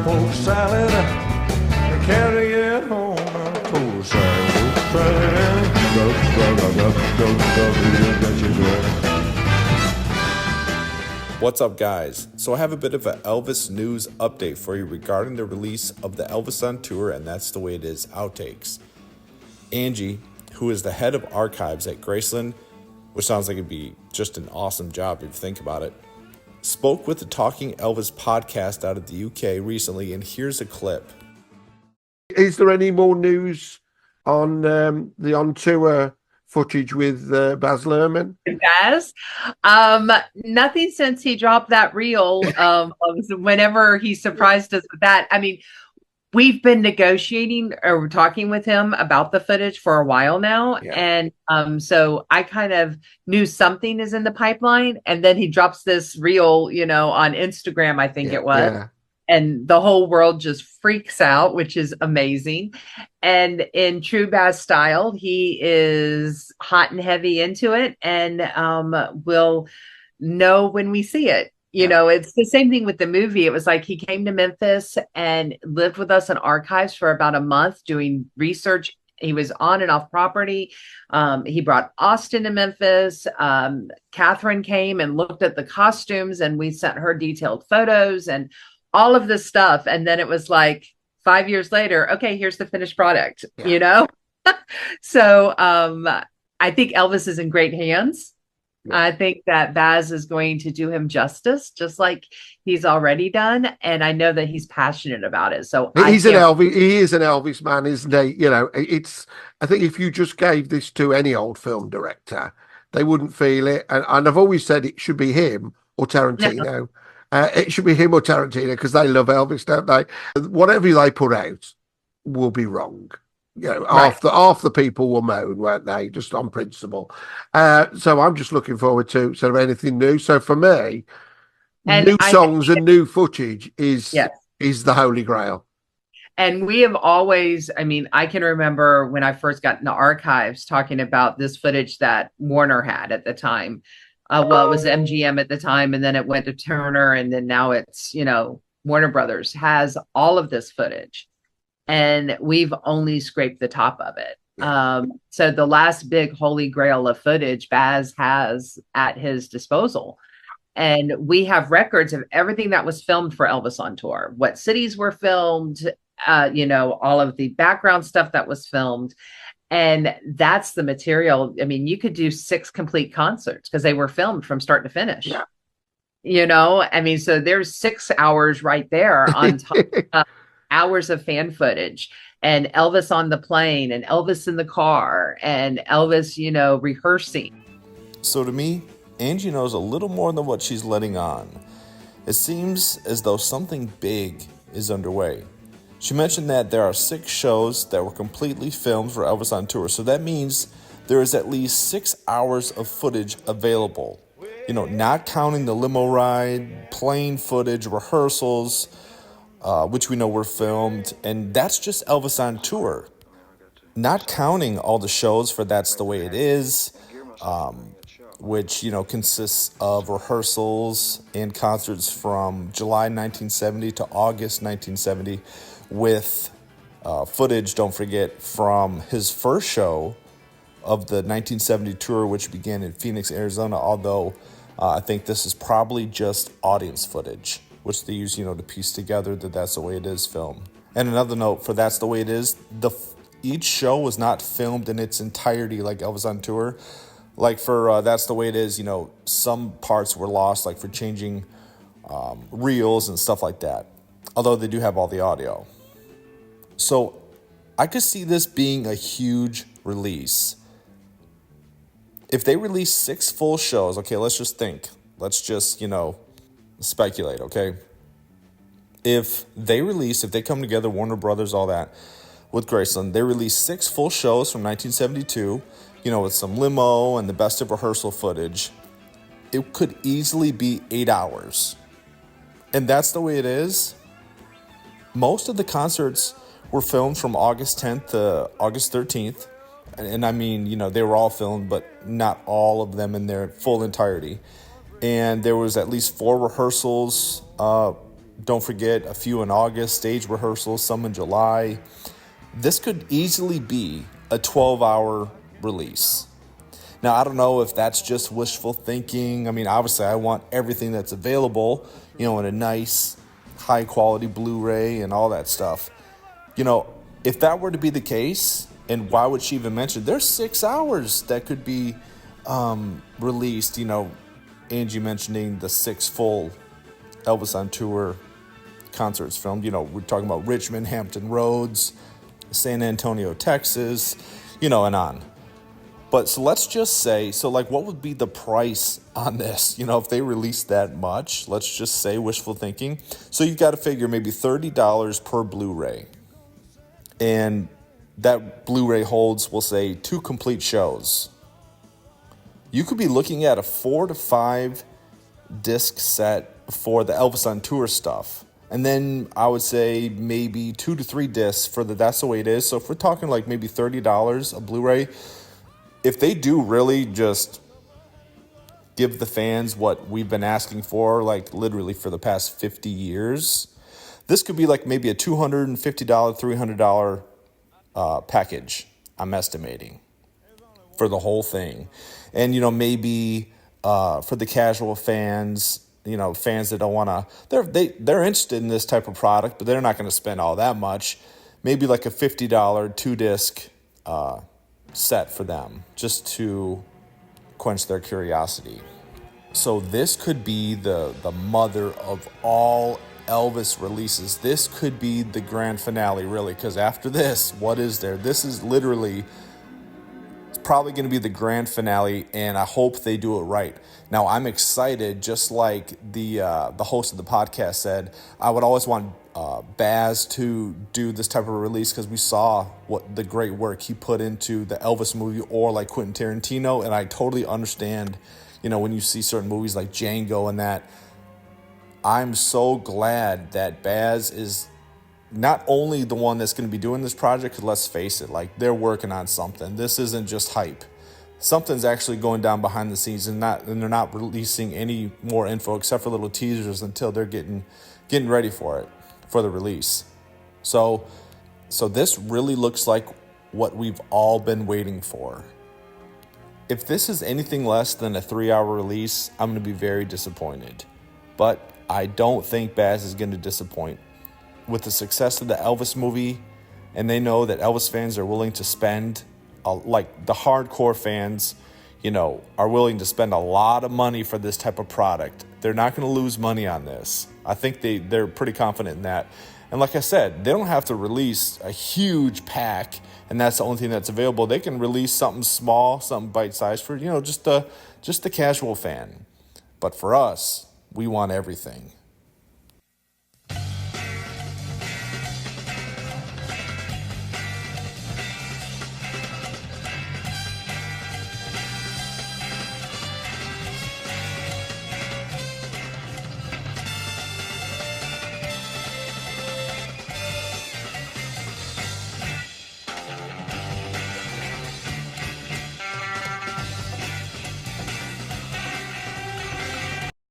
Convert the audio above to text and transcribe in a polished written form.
post salad. Carry it home on a post salad. What's up, guys? So I have a bit of an Elvis news update for you regarding the release of the Elvis on Tour and That's the Way It Is outtakes. Angie, who is the head of archives at Graceland, which sounds like it'd be just an awesome job if you think about it, spoke with the Talking Elvis podcast out of the UK recently, and here's a clip. Is there any more news on the on-tour footage with Baz Luhrmann? Baz, nothing since he dropped that reel. Whenever he surprised us with that. I mean, we've been negotiating or talking with him about the footage for a while now, and so I kind of knew something is in the pipeline, and then he drops this reel, on Instagram, I think it was. And the whole world just freaks out, which is amazing. And in true Baz style, he is hot and heavy into it, and we'll know when we see it. It's the same thing with the movie. It was like he came to Memphis and lived with us in archives for about a month doing research. He was on and off property. He brought Austin to Memphis. Catherine came and looked at the costumes, and we sent her detailed photos and all of this stuff. And then it was like 5 years later, okay, here's the finished product, So I think Elvis is in great hands. I think that Baz is going to do him justice, just like he's already done. And I know that he's passionate about it. So he is an Elvis man, isn't he? I think if you just gave this to any old film director, they wouldn't feel it. And I've always said it should be him or Tarantino. No. It should be him or Tarantino because they love Elvis, don't they? Whatever they put out will be wrong. Half the people will moan, won't they? Just on principle. So I'm just looking forward to sort of anything new. So for me, new songs and new footage is the holy grail. And we have always, I can remember when I first got into archives talking about this footage that Warner had at the time. It was MGM at the time, and then it went to Turner, and then now it's, Warner Brothers has all of this footage, and we've only scraped the top of it. So the last big holy grail of footage Baz has at his disposal. And we have records of everything that was filmed for Elvis on Tour, what cities were filmed, all of the background stuff that was filmed. And that's the material. You could do 6 complete concerts because they were filmed from start to finish. So there's 6 hours right there on top of hours of fan footage, and Elvis on the plane, and Elvis in the car, and Elvis, rehearsing. So to me, Angie knows a little more than what she's letting on. It seems as though something big is underway. She mentioned that there are 6 shows that were completely filmed for Elvis on Tour. So that means there is at least 6 hours of footage available. Not counting the limo ride, plane footage, rehearsals, which we know were filmed. And that's just Elvis on Tour. Not counting all the shows for That's the Way It Is, which, consists of rehearsals and concerts from July 1970 to August 1970. With footage, don't forget, from his first show of the 1970 tour, which began in Phoenix, Arizona, although I think this is probably just audience footage, which they use, to piece together the That's the Way It Is film. And another note for That's the Way It Is, each show was not filmed in its entirety like Elvis on Tour. Like for That's the Way It Is, some parts were lost, like for changing reels and stuff like that, although they do have all the audio. So I could see this being a huge release. If they release 6 full shows, okay, let's just think. Let's just, speculate, okay? If they come together, Warner Brothers, all that, with Graceland, they release 6 full shows from 1972, with some limo and the best of rehearsal footage, it could easily be 8 hours. And That's the Way It Is. Most of the concerts were filmed from August 10th to August 13th. And they were all filmed, but not all of them in their full entirety. And there was at least 4 rehearsals Don't forget a few in August, stage rehearsals, some in July. This could easily be a 12-hour release. Now, I don't know if that's just wishful thinking. I mean, obviously, I want everything that's available, in a nice, high-quality Blu-ray and all that stuff. If that were to be the case, and why would she even mention, there's 6 hours that could be released. Angie mentioning the 6 full Elvis on Tour concerts filmed. We're talking about Richmond, Hampton Roads, San Antonio, Texas, and on. But so let's just say, what would be the price on this? If they release that much, let's just say wishful thinking. So you've got to figure maybe $30 per Blu-ray. And that Blu-ray holds, we'll say, 2 complete shows. You could be looking at a 4 to 5 disc set for the Elvis on Tour stuff. And then I would say maybe 2 to 3 discs for the That's the Way It Is. So if we're talking like maybe $30 a Blu-ray, if they do really just give the fans what we've been asking for, like literally for the past 50 years, this could be like maybe a $250, $300 package, I'm estimating, for the whole thing. And, maybe for the casual fans, fans that don't want to, they're interested in this type of product, but they're not going to spend all that much. Maybe like a $50 2-disc set for them, just to quench their curiosity. So this could be the mother of all Elvis releases. This could be the grand finale, really, because after this, what is there? This is literally, it's probably going to be the grand finale, and I hope they do it right. Now, I'm excited, just like the host of the podcast said, I would always want Baz to do this type of release because we saw what the great work he put into the Elvis movie, or like Quentin Tarantino, and I totally understand, when you see certain movies like Django and that. I'm so glad that Baz is not only the one that's going to be doing this project, because let's face it, like they're working on something. This isn't just hype. Something's actually going down behind the scenes, and they're not releasing any more info except for little teasers until they're getting ready for it, for the release. So this really looks like what we've all been waiting for. If this is anything less than a 3-hour release, I'm going to be very disappointed. But I don't think Baz is going to disappoint. With the success of the Elvis movie, and they know that Elvis fans are willing to spend, like the hardcore fans, are willing to spend a lot of money for this type of product. They're not going to lose money on this. I think they're pretty confident in that. And like I said, they don't have to release a huge pack, and that's the only thing that's available. They can release something small, something bite-sized for, just the casual fan. But for us, we want everything.